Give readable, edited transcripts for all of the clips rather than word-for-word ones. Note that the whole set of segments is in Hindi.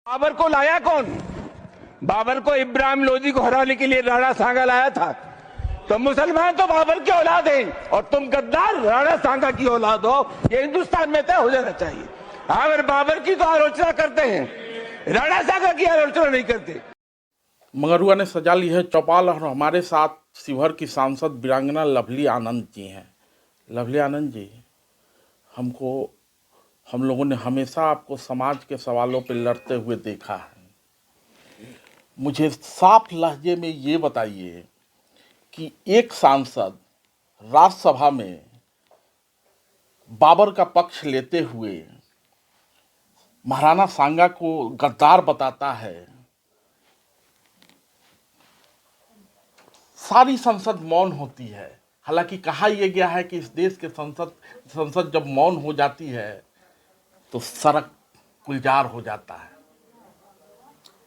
बाबर को लाया कौन? बाबर को इब्राहिम लोदी को हराने के लिए राणा सांगा लाया था। तो मुसलमान तो बाबर की औलाद हैं और तुम गद्दार राणा सांगा की औलाद हो, ये हिंदुस्तान में तय हो जाना चाहिए। अगर बाबर की तो आलोचना करते हैं, राणा सांगा की आलोचना नहीं करते। मंगरुआ ने सजा ली है चौपाल और हमारे साथ शिवहर की सांसद वीरांगना लवली आनंद जी हैं। लवली आनंद जी, हम लोगों ने हमेशा आपको समाज के सवालों पर लड़ते हुए देखा है। मुझे साफ लहजे में ये बताइए कि एक सांसद राज्यसभा में बाबर का पक्ष लेते हुए महाराणा सांगा को गद्दार बताता है, सारी संसद मौन होती है। हालांकि कहा यह गया है कि इस देश के संसद जब मौन हो जाती है तो सड़क गुलजार हो जाता है।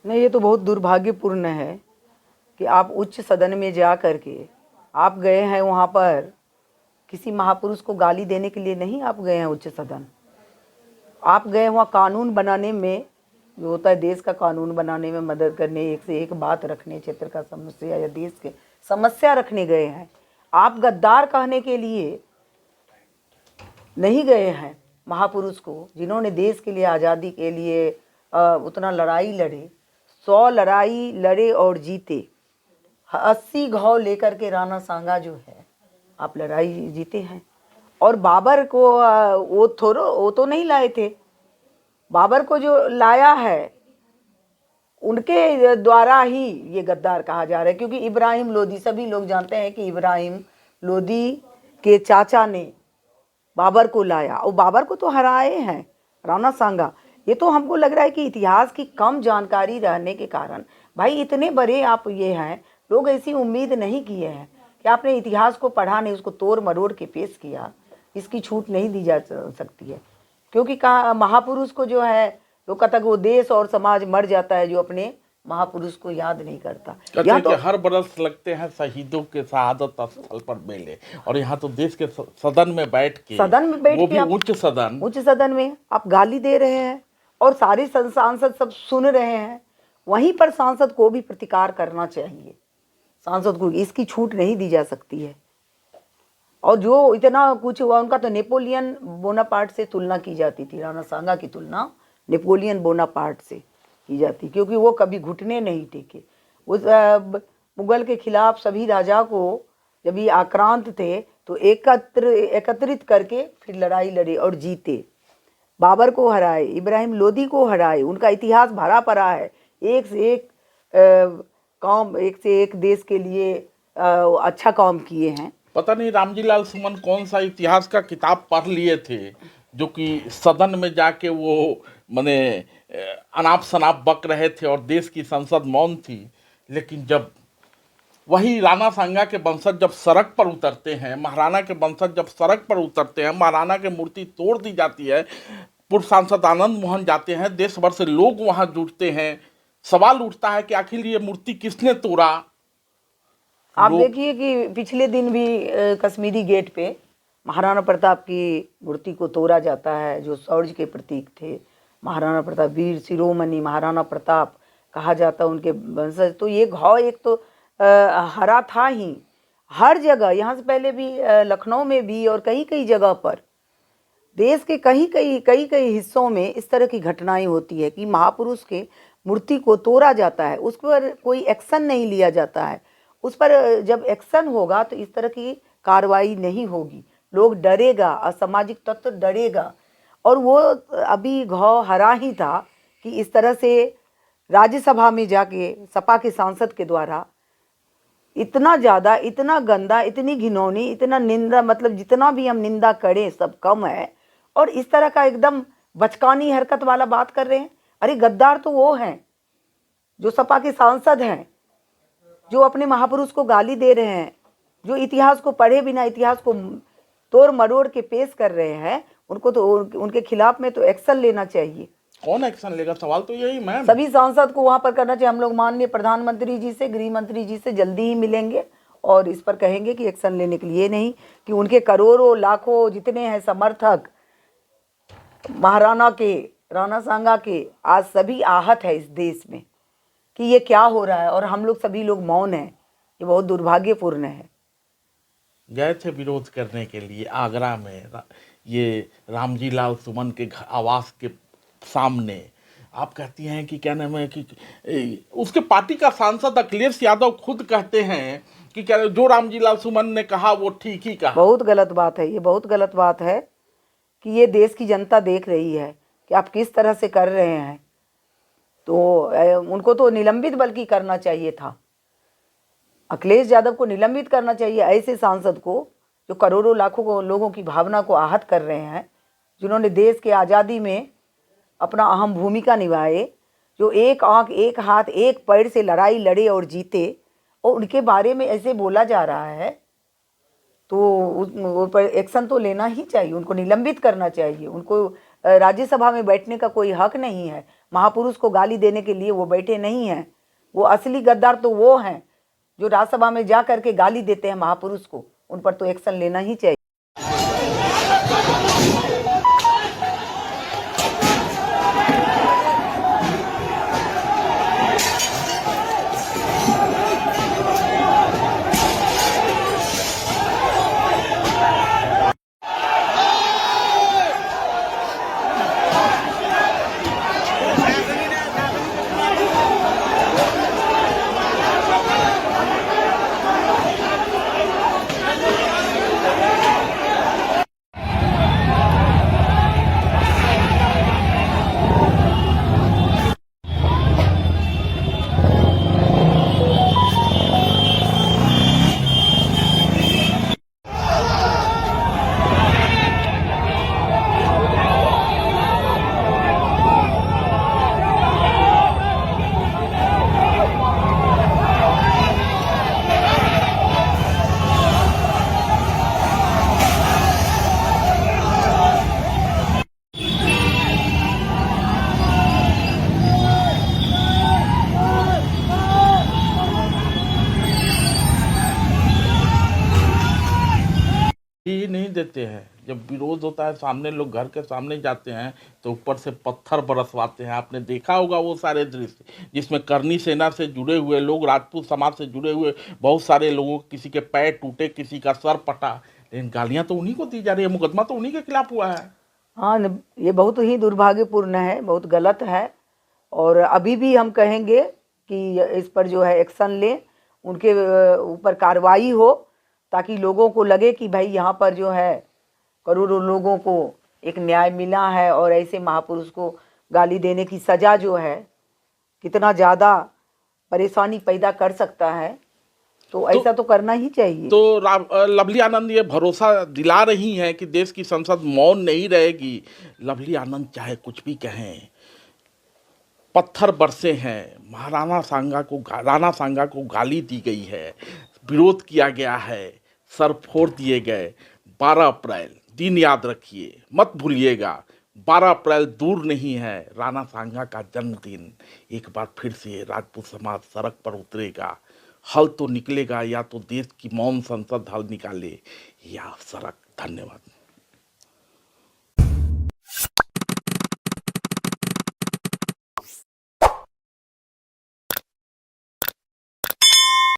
नहीं, ये तो बहुत दुर्भाग्यपूर्ण है कि आप उच्च सदन में जा करके आप गए हैं, वहाँ पर किसी महापुरुष को गाली देने के लिए नहीं आप गए हैं उच्च सदन। आप गए वहाँ कानून बनाने में, जो होता है देश का कानून बनाने में मदद करने, एक से एक बात रखने, क्षेत्र का समस्या या देश के समस्या रखने गए हैं। आप गद्दार कहने के लिए नहीं गए हैं महापुरुष को, जिन्होंने देश के लिए, आज़ादी के लिए उतना लड़ाई लड़े, 100 लड़ाई लड़े और जीते। 80 घाव लेकर के राणा सांगा जो है, आप लड़ाई जीते हैं। और बाबर को वो तो नहीं लाए थे। बाबर को जो लाया है उनके द्वारा ही ये गद्दार कहा जा रहा है, क्योंकि इब्राहिम लोदी, सभी लोग जानते हैं कि इब्राहिम लोदी के चाचा ने बाबर को लाया और बाबर को तो हराए हैं राणा सांगा। ये तो हमको लग रहा है कि इतिहास की कम जानकारी रहने के कारण, भाई इतने बड़े आप ये हैं, लोग ऐसी उम्मीद नहीं किए हैं कि आपने इतिहास को पढ़ा नहीं, उसको तोड़ मरोड़ के पेश किया। इसकी छूट नहीं दी जा सकती है, क्योंकि कहा महापुरुष को जो है, लोग कहता है वो देश और समाज मर जाता है जो अपने महापुरुष को याद नहीं करता। यहाँ तो हर बरस लगते हैं शहीदों के शहादत स्थल पर मेले, और यहाँ तो देश के सदन में बैठ के वो भी उच्च सदन में आप गाली दे रहे हैं और सारे सांसद सब सुन रहे हैं। वहीं पर सांसद को भी प्रतिकार करना चाहिए, सांसद को इसकी छूट नहीं दी जा सकती है। और जो इतना कुछ हुआ, उनका तो नेपोलियन बोनापार्ट से तुलना की जाती थी, राणा सांगा की तुलना नेपोलियन बोनापार्ट से की जाती, क्योंकि वो कभी घुटने नहीं टेके। उस मुगल के खिलाफ सभी राजा को जब ये आक्रांत थे तो एकत्रित करके फिर लड़ाई लड़े और जीते। बाबर को हराए, इब्राहिम लोदी को हराए। उनका इतिहास भरा पड़ा है, एक से एक काम, एक से एक देश के लिए अच्छा काम किए हैं। पता नहीं रामजी लाल सुमन कौन सा इतिहास का किताब पढ़ लिए थे जो कि सदन में जाके वो माने अनाप शनाप बक रहे थे और देश की संसद मौन थी। लेकिन जब वही राणा सांगा के वंशज जब सड़क पर उतरते हैं, महाराणा के वंशज जब सड़क पर उतरते हैं, महाराणा की मूर्ति तोड़ दी जाती है, पूर्व सांसद आनंद मोहन जाते हैं, देश भर से लोग वहां जुटते हैं, सवाल उठता है कि आखिर ये मूर्ति किसने तोड़ा। आप देखिए कि पिछले दिन भी कश्मीरी गेट पे महाराणा प्रताप की मूर्ति को तोड़ा जाता है, जो शौर्य के प्रतीक थे। महाराणा प्रताप, वीर शिरोमणि महाराणा प्रताप कहा जाता उनके वंशज। तो ये घाव एक तो हरा था ही हर जगह, यहाँ से पहले भी लखनऊ में भी और कई कई जगह पर देश के कई हिस्सों में इस तरह की घटनाएं होती है कि महापुरुष के मूर्ति को तोड़ा जाता है, उस पर कोई एक्शन नहीं लिया जाता है। उस पर जब एक्शन होगा तो इस तरह की कार्रवाई नहीं होगी, लोग डरेगा, असामाजिक तत्व डरेगा। और वो अभी घाव हरा ही था कि इस तरह से राज्यसभा में जाके सपा के सांसद के द्वारा इतना ज़्यादा, इतना गंदा, इतनी घिनौनी, इतना निंदा, मतलब जितना भी हम निंदा करें सब कम है। और इस तरह का एकदम बचकानी हरकत वाला बात कर रहे हैं। अरे गद्दार तो वो हैं जो सपा के सांसद हैं, जो अपने महापुरुष को गाली दे रहे हैं, जो इतिहास को पढ़े बिना इतिहास को तोड़ मरोड़ के पेश कर रहे हैं। उनको तो उनके खिलाफ में तो एक्शन लेना चाहिए। कौन एक्शन लेगा, सवाल तो यही मैम। सभी सांसद को वहां पर करना चाहिए। हम लोग माननीय प्रधानमंत्री जी से, गृह मंत्री जी से जल्दी ही मिलेंगे और इस पर कहेंगे कि एक्शन लेने के लिए नहीं कि उनके करोड़ों लाखों जितने हैं समर्थक महाराणा के राणा सांगा के आज सभी आहत है इस देश में कि ये क्या हो रहा है, और हम लोग सभी लोग मौन हैं। ये बहुत दुर्भाग्यपूर्ण है। गए थे विरोध करने के लिए आगरा में, ये रामजी लाल सुमन के आवास के सामने। आप कहती हैं कि क्या नाम है कि उसके पार्टी का सांसद अखिलेश यादव खुद कहते हैं कि क्या जो रामजी लाल सुमन ने कहा वो ठीक ही कहा। बहुत गलत बात है, ये बहुत गलत बात है कि ये देश की जनता देख रही है कि आप किस तरह से कर रहे हैं। तो उनको तो निलंबित बल्कि करना चाहिए था, अखिलेश यादव को निलंबित करना चाहिए। ऐसे सांसद को जो करोड़ों लाखों लोगों की भावना को आहत कर रहे हैं, जिन्होंने देश के आज़ादी में अपना अहम भूमिका निभाए, जो एक आंख एक हाथ एक पैर से लड़ाई लड़े और जीते, और उनके बारे में ऐसे बोला जा रहा है, तो उन पर एक्शन तो लेना ही चाहिए, उनको निलंबित करना चाहिए। उनको राज्यसभा में बैठने का कोई हक नहीं है। महापुरुष को गाली देने के लिए वो बैठे नहीं हैं। वो असली गद्दार तो वो हैं जो राज्यसभा में जा करके गाली देते हैं महापुरुष को। उन पर तो एक्शन लेना ही चाहिए। ही नहीं देते हैं। जब विरोध होता है, सामने लोग घर के सामने जाते हैं तो ऊपर से पत्थर बरसवाते हैं। आपने देखा होगा वो सारे दृश्य जिसमें करनी सेना से जुड़े हुए लोग, राजपूत समाज से जुड़े हुए बहुत सारे लोगों, किसी के पैर टूटे, किसी का सर पटा, लेकिन गालियां तो उन्हीं को दी जा रही है। मुकदमा तो उन्हीं के खिलाफ हुआ है। हाँ, ये बहुत ही दुर्भाग्यपूर्ण है, बहुत गलत है। और अभी भी हम कहेंगे कि इस पर जो है एक्शन लें, उनके ऊपर कार्रवाई हो, ताकि लोगों को लगे कि भाई यहाँ पर जो है करोड़ों लोगों को एक न्याय मिला है। और ऐसे महापुरुष को गाली देने की सज़ा जो है कितना ज़्यादा परेशानी पैदा कर सकता है, तो ऐसा तो करना ही चाहिए। तो लवली आनंद ये भरोसा दिला रही हैं कि देश की संसद मौन नहीं रहेगी। लवली आनंद चाहे कुछ भी कहें, पत्थर बरसे हैं, राणा सांगा को गाली दी गई है, विरोध किया गया है, सर फोड़ दिए गए। 12 अप्रैल दिन याद रखिए, मत भूलिएगा। 12 अप्रैल दूर नहीं है, राणा सांगा का जन्मदिन। एक बार फिर से राजपूत समाज सड़क पर उतरेगा। हल तो निकलेगा, या तो देश की मौन संसद हल निकाले या सड़क। धन्यवाद।